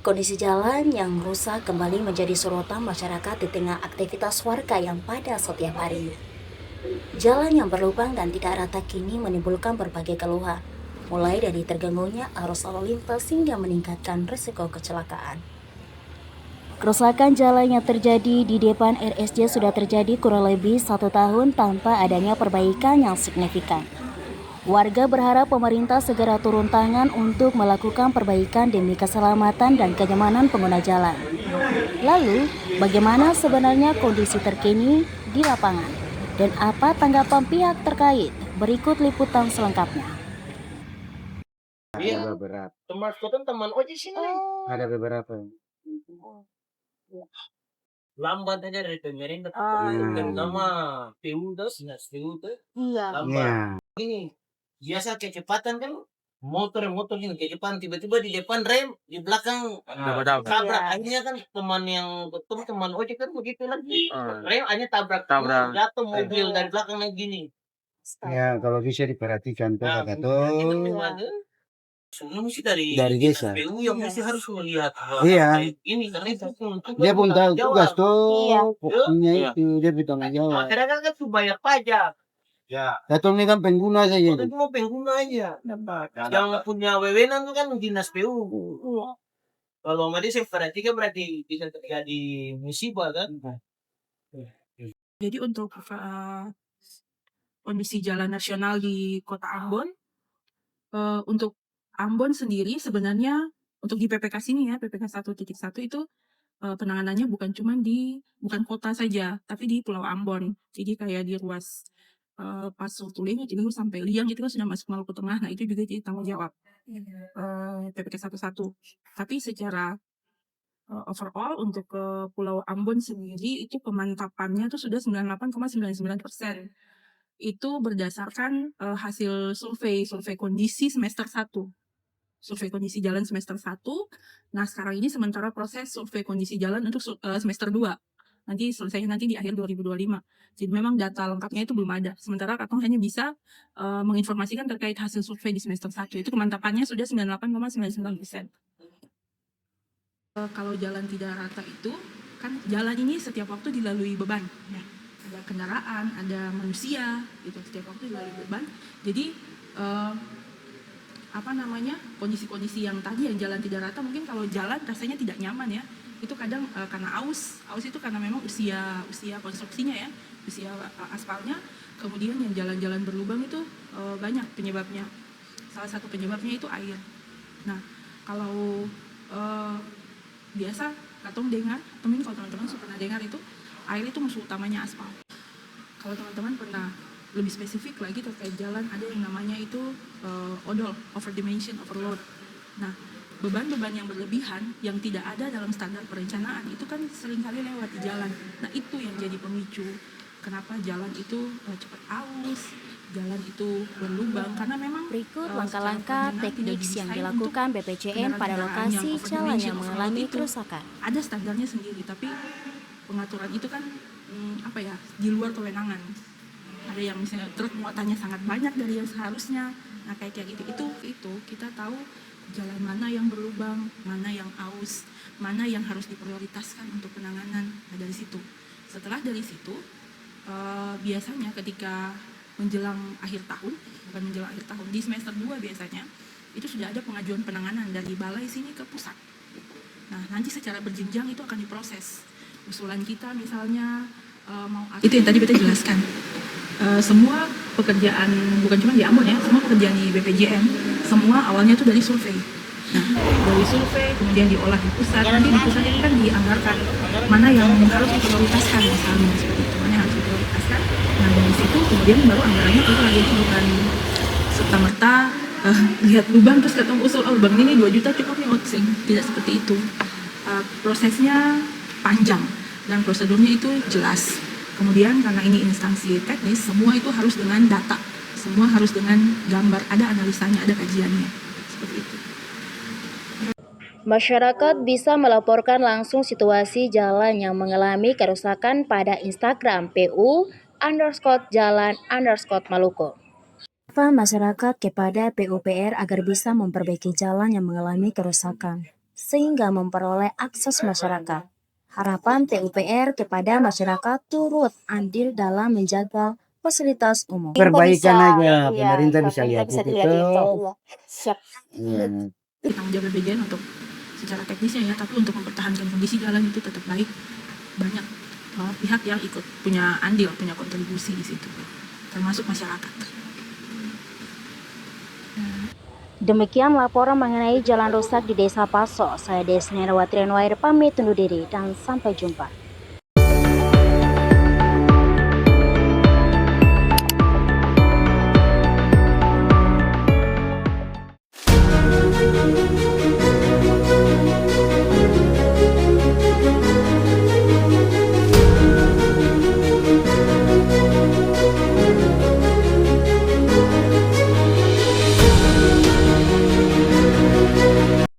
Kondisi jalan yang rusak kembali menjadi sorotan masyarakat di tengah aktivitas warga yang padat setiap hari. Jalan yang berlubang dan tidak rata kini menimbulkan berbagai keluhan, mulai dari terganggunya arus lalu lintas hingga meningkatkan risiko kecelakaan. Kerusakan jalan yang terjadi di depan RSJ sudah terjadi kurang lebih 1 tahun tanpa adanya perbaikan yang signifikan. Warga berharap pemerintah segera turun tangan untuk melakukan perbaikan demi keselamatan dan kenyamanan pengguna jalan. Lalu, bagaimana sebenarnya kondisi terkini di lapangan? Dan apa tanggapan pihak terkait? Berikut liputan selengkapnya. Ada beberapa. teman ojek sini. Ada beberapa. Lambat aja dari pemerintah. Terutama PU terus, PU tuh lambat. Iya. Ini biasa kecepatan kan motor ini kecepatan tiba-tiba di depan rem di belakang tabrak. Akhirnya kan teman ojek kan begitu lagi. Rem akhirnya tabrak. Jatuh mobil dari belakang lagi gini. Ya, kalau bisa diperhatikan tuh kata Itu tuh memang sebelum sih dari desa. PU yang mesti harus melihat Iya. ini karena itu Dia pun tahu tugas tuh. Iya. Pokoknya itu dia bertanggung jawab. masyarakat kan tuh bayar pajak. Ya, Datang ini kan pengguna saja itu itu. cuma pengguna aja. Yang punya wewenang itu kan dinas PU. Kalau sama dia saya perhatikan berarti bisa terjadi musibah kan. Jadi untuk kondisi jalan nasional di Kota Ambon, untuk Ambon sendiri sebenarnya untuk di PPK sini ya, PPK 1.1 itu penanganannya bukan kota saja, tapi di Pulau Ambon. Jadi kayak di ruas pas Sutuling, Ciliwung sampai Liang itu kan sudah masuk Maluku Tengah. Nah itu juga jadi tanggung jawab PPK 11. Tapi secara overall untuk ke Pulau Ambon sendiri itu pemantapannya itu sudah 98,99%. Itu berdasarkan hasil survei kondisi semester 1. Survei kondisi jalan semester 1. Nah, sekarang ini sementara proses survei kondisi jalan untuk semester 2. Nanti selesainya nanti di akhir 2025. Jadi memang data lengkapnya itu belum ada. Sementara Katong hanya bisa menginformasikan terkait hasil survei di semester 1. Itu kemantapannya sudah 98,99%. Kalau jalan tidak rata itu, kan jalan ini setiap waktu dilalui beban. Ya. Ada kendaraan, ada manusia, gitu. Setiap waktu dilalui beban. Jadi, kondisi-kondisi yang tadi yang jalan tidak rata, mungkin kalau jalan rasanya tidak nyaman ya. Itu kadang karena aus itu karena memang usia konstruksinya ya, usia aspalnya. Kemudian yang jalan-jalan berlubang itu banyak penyebabnya. Salah satu penyebabnya itu air. Nah, kalau biasa Katong dengar, mungkin kalau teman-teman sudah pernah dengar itu air itu musuh utamanya aspal. Kalau teman-teman pernah lebih spesifik lagi terkait jalan, ada yang namanya itu ODOL, overdimension, overload. Nah, beban-beban yang berlebihan yang tidak ada dalam standar perencanaan itu kan seringkali lewat di jalan. Nah, itu yang jadi pemicu kenapa jalan itu cepat aus, jalan itu berlubang, karena memang Berikut langkah-langkah teknis yang dilakukan BPJN pada lokasi jalan yang mengalami kerusakan. Ada standarnya sendiri, tapi pengaturan itu kan di luar kewenangan. Ada yang misalnya truk muatannya sangat banyak dari yang seharusnya. Nah kayak gitu itu kita tahu jalan mana yang berlubang, mana yang aus, mana yang harus diprioritaskan untuk penanganan. Nah dari situ. Setelah dari situ biasanya ketika menjelang akhir tahun, di semester 2 biasanya itu sudah ada pengajuan penanganan dari balai sini ke pusat. Nah nanti secara berjenjang itu akan diproses. Usulan kita misalnya itu yang tadi kita jelaskan. Semua pekerjaan, bukan cuma di Ambon ya, semua pekerjaan di BPJN, semua awalnya itu dari survei. Nah, dari survei kemudian diolah di pusat, nanti di pusat itu kan dianggarkan mana yang harus diprioritaskan misalnya seperti itu, mana yang harus diprioritaskan. Nah dari situ kemudian baru anggarannya keluar, jadi bukan serta-merta lihat lubang terus ketemu usul lubang ini 2 juta cukup ya, tidak seperti itu. Prosesnya panjang dan prosedurnya itu jelas. Kemudian karena ini instansi teknis, semua itu harus dengan data, semua harus dengan gambar, ada analisanya, ada kajiannya, seperti itu. Masyarakat bisa melaporkan langsung situasi jalan yang mengalami kerusakan pada Instagram PU_jalan_Maluku. Masyarakat kepada PUPR agar bisa memperbaiki jalan yang mengalami kerusakan. sehingga memperoleh akses masyarakat. Harapan PUPR kepada masyarakat turut andil dalam menjaga fasilitas umum. Perbaikan aja, iya, pemerintah bisa lihat bisa itu. dilihat itu. Iya. Siap. Iya. Tanggung jawab BPJN untuk secara teknisnya ya, tapi untuk mempertahankan kondisi jalan itu tetap baik. Banyak pihak yang ikut punya andil, punya kontribusi di situ, termasuk masyarakat. Demikian laporan mengenai jalan rusak di Desa Paso. Saya Desnera Watrianwair pamit undur diri dan sampai jumpa.